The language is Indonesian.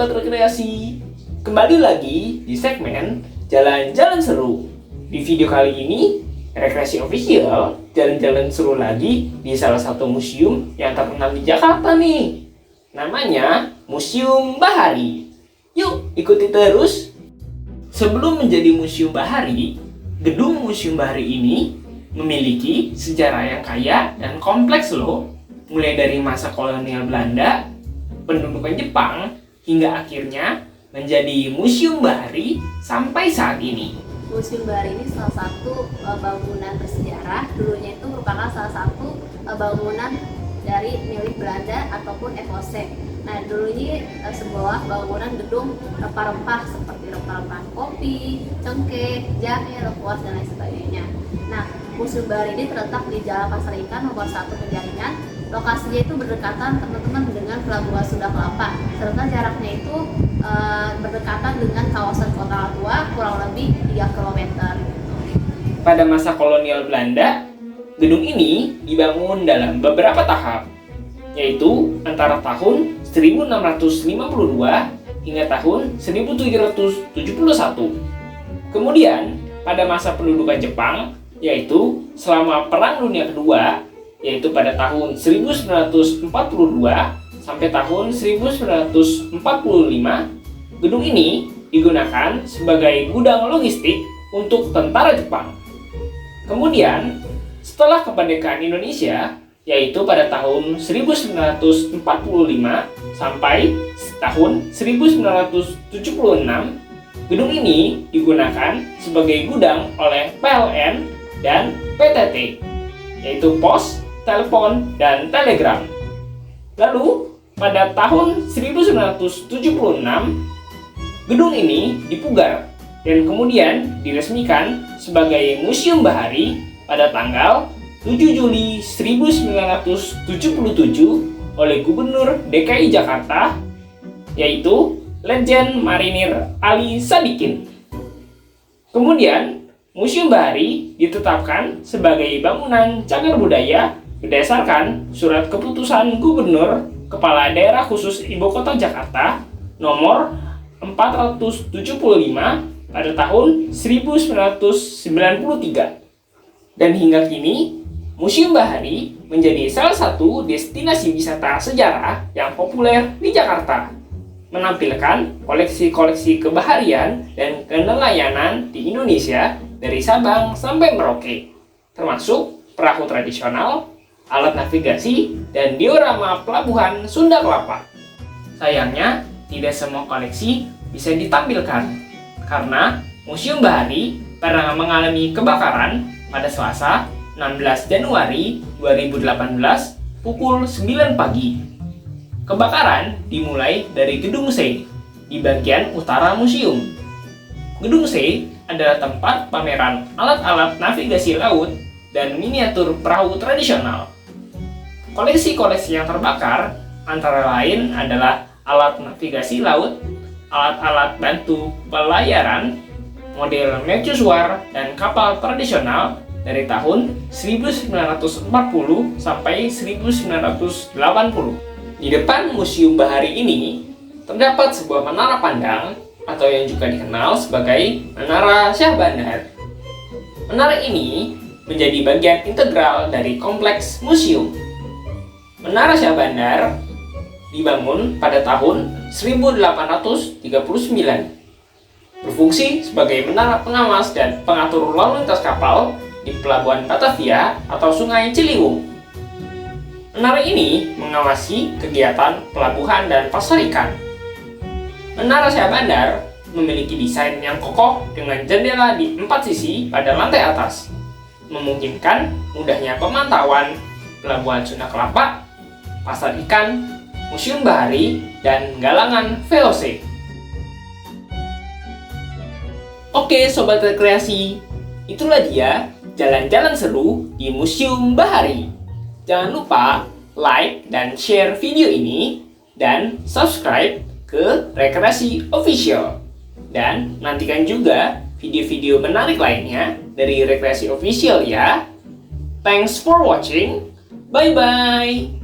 Sobat Rekreasi, kembali lagi di segmen Jalan-Jalan Seru. Di video kali ini, Rekreasi Official jalan-jalan seru lagi di salah satu museum yang terkenal di Jakarta nih. Namanya Museum Bahari. Yuk, ikuti terus. Sebelum menjadi Museum Bahari, gedung Museum Bahari ini memiliki sejarah yang kaya dan kompleks loh. Mulai dari masa kolonial Belanda, pendudukan Jepang, hingga akhirnya menjadi Museum Bahari sampai saat ini. Museum Bahari ini salah satu bangunan bersejarah. Dulunya itu merupakan salah satu bangunan dari milik Belanda ataupun FOC. Nah, dulu ini sebuah bangunan gedung rempah-rempah seperti rempah-rempah kopi, cengkeh, jahe, lengkuas, dan lain sebagainya. Nah, Museum Bahari ini terletak di Jalan Pasar Ikan nomor 1 Penjaringan. Lokasinya itu berdekatan teman-teman dengan Pelabuhan Sunda Kelapa, serta jaraknya itu berdekatan dengan kawasan Kota Tua kurang lebih 3 km. Pada masa kolonial Belanda, gedung ini dibangun dalam beberapa tahap, yaitu antara tahun 1652 hingga tahun 1771. Kemudian, pada masa pendudukan Jepang, yaitu selama Perang Dunia Kedua, yaitu pada tahun 1942 sampai tahun 1945, gedung ini digunakan sebagai gudang logistik untuk tentara Jepang. Kemudian, setelah kemerdekaan Indonesia, yaitu pada tahun 1945 sampai tahun 1976, gedung ini digunakan sebagai gudang oleh PLN dan PTT, yaitu Pos, Telepon, dan Telegram. Lalu, pada tahun 1976, gedung ini dipugar dan kemudian diresmikan sebagai Museum Bahari pada tanggal 7 Juli 1977 oleh Gubernur DKI Jakarta, yaitu Letjen Marinir Ali Sadikin. Kemudian, Museum Bahari ditetapkan sebagai bangunan cagar budaya berdasarkan Surat Keputusan Gubernur Kepala Daerah Khusus Ibu Kota Jakarta nomor 475 pada tahun 1993. Dan hingga kini, Museum Bahari menjadi salah satu destinasi wisata sejarah yang populer di Jakarta, menampilkan koleksi-koleksi kebaharian dan kenelayanan di Indonesia dari Sabang sampai Merauke, termasuk perahu tradisional, alat navigasi, dan diorama pelabuhan Sunda Kelapa. Sayangnya, tidak semua koleksi bisa ditampilkan, karena Museum Bahari pernah mengalami kebakaran pada Selasa 16 Januari 2018 pukul 9 pagi. Kebakaran dimulai dari Gedung C di bagian utara museum. Gedung C adalah tempat pameran alat-alat navigasi laut dan miniatur perahu tradisional. Koleksi-koleksi yang terbakar antara lain adalah alat navigasi laut, alat-alat bantu pelayaran, model mercusuar, dan kapal tradisional dari tahun 1940 sampai 1980. Di depan Museum Bahari ini terdapat sebuah menara pandang atau yang juga dikenal sebagai Menara Syah Bandar. Menara ini menjadi bagian integral dari kompleks museum. Menara Syah Bandar dibangun pada tahun 1839. Berfungsi sebagai menara pengawas dan pengatur lalu lintas kapal di Pelabuhan Batavia atau Sungai Ciliwung. Menara ini mengawasi kegiatan pelabuhan dan pasar ikan. Menara Syah Bandar memiliki desain yang kokoh dengan jendela di 4 sisi pada lantai atas, memungkinkan mudahnya pemantauan Pelabuhan Sunda Kelapa, pasar ikan, Museum Bahari, dan galangan VOC. Oke Sobat Rekreasi, itulah dia jalan-jalan seru di Museum Bahari. Jangan lupa like dan share video ini dan subscribe ke Rekreasi Official. Dan nantikan juga video-video menarik lainnya dari Rekreasi Official ya. Thanks for watching. Bye-bye.